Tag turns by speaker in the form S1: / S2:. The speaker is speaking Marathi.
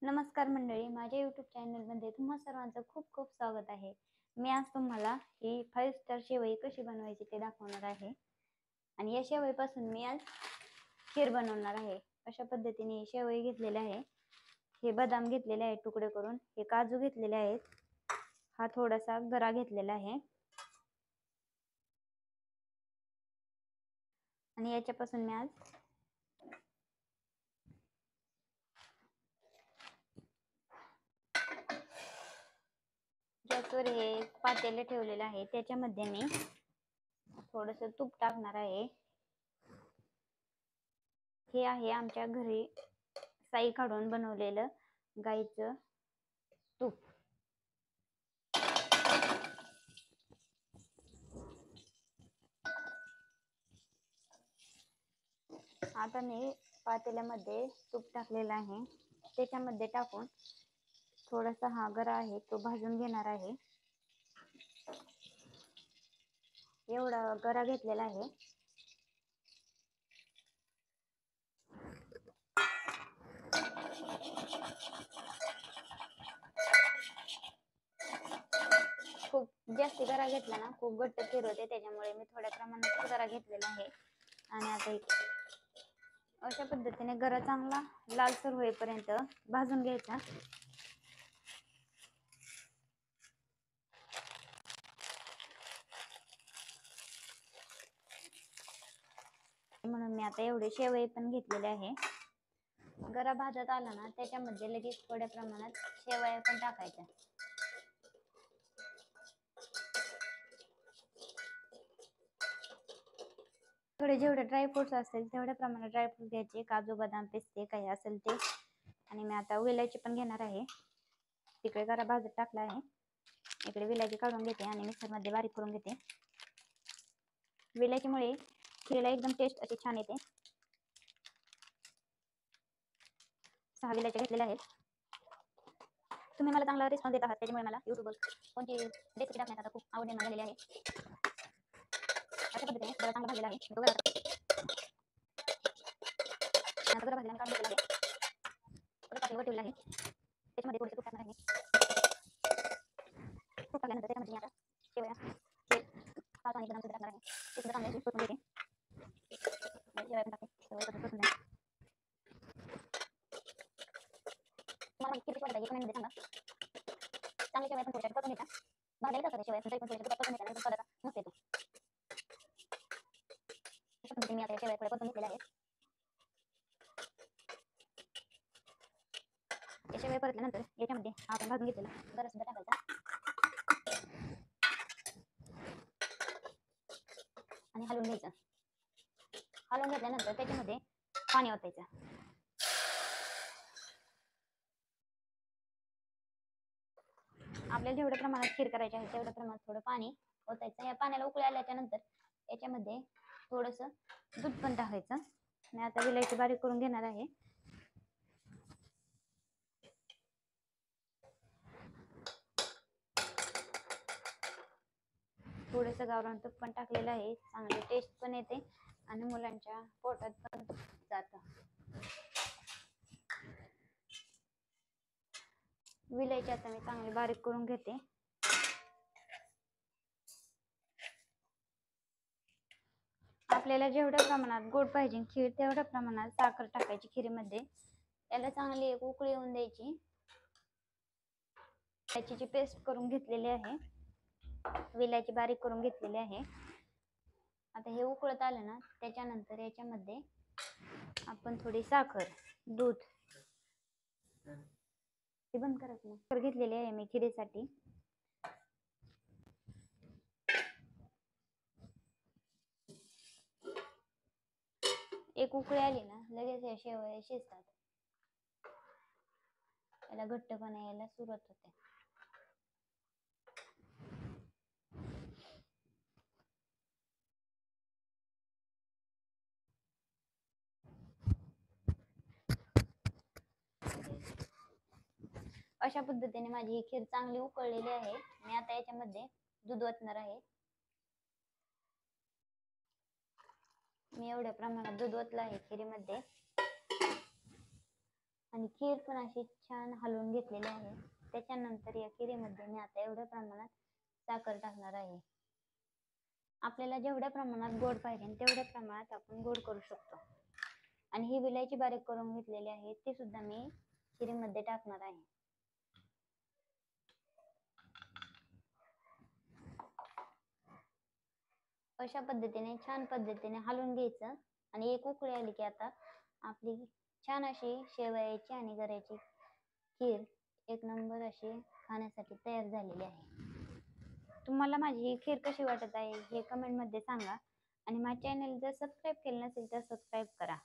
S1: नमस्कार मंडळी, माझ्या यूट्यूब चॅनलमध्ये तुम्हा सर्वांचं खूप खूप स्वागत आहे. मी आज तुम्हाला ही 5 स्टार शेवई कशी बनवायची ते दाखवणार आहे. आणि या शेवईपासून मी आज खीर बनवणार आहे. अशा पद्धतीने शेवई घेतलेले आहे. हे बदाम घेतलेले आहे तुकडे करून, हे काजू घेतलेले आहेत, हा थोडासा गरा घेतलेला आहे आणि याच्यापासून मी आज गॅसवर हे पातेले ठेवलेले आहे. त्याच्यामध्ये मी थोडंसं तूप टाकणार आहे. हे आहे आमच्या घरी साई काढून बनवलेलं गाईचं तूप. आता मी पातेल्यामध्ये तूप टाकलेलं आहे. त्याच्यामध्ये टाकून थोडासा हा गरा आहे तो भाजून घेणार आहे. एवढा गरा घेतलेला आहे. खूप जास्त गरा घेतला ना खूप घट्ट खीर होते, त्याच्यामुळे मी थोड्या प्रमाणात गरा घेतलेला आहे. आणि आता अशा पद्धतीने गरा चांगला लालसर होईपर्यंत भाजून घ्यायचा. म्हणून मी आता एवढे शेवई पण घेतलेले आहे. गरा भाजत आला ना त्याच्यामध्ये लगेच थोड्या प्रमाणात शेवया पण टाकायच्या. थोडे जेवढे ड्रायफ्रुट्स असतील तेवढ्या प्रमाणात ड्रायफ्रूट घ्यायचे, काजू बदाम पिस्ते काही असेल ते. आणि मी आता विलायची पण घेणार आहे. तिकडे गरा भाजत टाकला आहे, इकडे विलायची काढून घेते आणि मिक्सरमध्ये बारीक करून घेते. विलायचीमुळे खीरीला एकदम टेस्ट अशी छान येते. 6 विलायच्या घेतलेल्या आहेत. तुम्ही मला चांगला रिस्पॉन्स देत आहात, त्याच्यामुळे मला युट्यूबवर कोणती रेसिपी टाकण्यात आता खूप आवड निर्माण झालेली आहे. अशा पद्धतीने गरा चांगला भाजलेला आहे. तो गरा भाजल्याने काढून घेतलेला आहे. परत पातेलं ठेवलेलं आहे. त्याच्यामध्ये थोडेसे तूप टाकणार आहे. तूप टाकल्यानंतर त्याच्यामध्ये आता शेवया काजू आणि बदाम टाकणार आहे. ते सुद्धा चांगले परतून घेते. शेवया पण टाकते. शेवया परतून घ्या. तुम्हाला किती वाटत आहे कमेंटमध्ये सांगा. चांगली शेवया पण थोड्या परतून घ्या. भाजायला असतात शेवया तरी पण थोड्या परतून घेतल्याने थोडासा मस्त येतो. अशा पद्धतीने मी आता शेवया थोड्या परतून घेतलेल्या आहेत. शेवया परतल्यानंतर याच्यामध्ये आपण भाजून घेतलेला गरा सुद्धा टाकायचा आणि हलवून घ्यायचं. हलवून घेतल्यानंतर त्याच्यामध्ये पाणी ओतायचं. आपल्याला जेवढ्या प्रमाणात खीर करायची आहे तेवढ्या प्रमाणात थोडं पाणी ओतायचं. या पाण्याला उकळी आल्याच्या नंतर याच्यामध्ये थोडंसं दूध पण टाकायचं. मी आता विलायची बारीक करून घेणार आहे. थोडंसं गावरान तूप पण टाकलेलं आहे. चांगली टेस्ट पण येते आणि मुलांच्या पोटात पण जातं. विलायची आता मी चांगली बारीक करून घेते. आपल्याला जेवढ्या प्रमाणात गोड पाहिजे खीर तेवढ्या प्रमाणात साखर टाकायची खीरीमध्ये. याला चांगली एक उकळी येऊन द्यायची. विलायचीची पेस्ट करून घेतलेली आहे, विलायची बारीक करून घेतलेली आहे. आता हे उकळत आलं ना त्याच्यानंतर याच्यामध्ये आपण थोडी साखर, दूध हे बंद करत नाही साखर घेतलेली आहे मी खिरीसाठी. एक उकळी आली ना लगेच या शेवया शिजतात. त्याला घट्टपणा यायला सुरुवात होते. अशा पद्धतीने माझी ही खीर चांगली उकळलेली आहे. मी आता याच्यामध्ये दूध ओतणार आहे. मी एवढ्या प्रमाणात दूध ओतलं आहे खिरीमध्ये. आणि खीर पण अशी छान हलवून घेतलेली आहे. त्याच्यानंतर या खिरीमध्ये मी आता एवढ्या प्रमाणात साखर टाकणार आहे. आपल्याला जेवढ्या प्रमाणात गोड पाहिजे तेवढ्या प्रमाणात आपण गोड करू शकतो. आणि ही विलायची बारीक करून घेतलेली आहे ती सुद्धा मी खिरीमध्ये टाकणार आहे. अशा पद्धतीने छान पद्धतीने हलवून घ्यायचं आणि एक उकळी आली की आता आपली छान अशी शेवयाची आणि गऱ्याची खीर एक नंबर अशी खाण्यासाठी तयार झालेली आहे. तुम्हाला माझी ही खीर कशी वाटत आहे हे कमेंटमध्ये सांगा आणि माझ्या चॅनल जर सबस्क्राईब केलं नसेल तर सबस्क्राईब करा.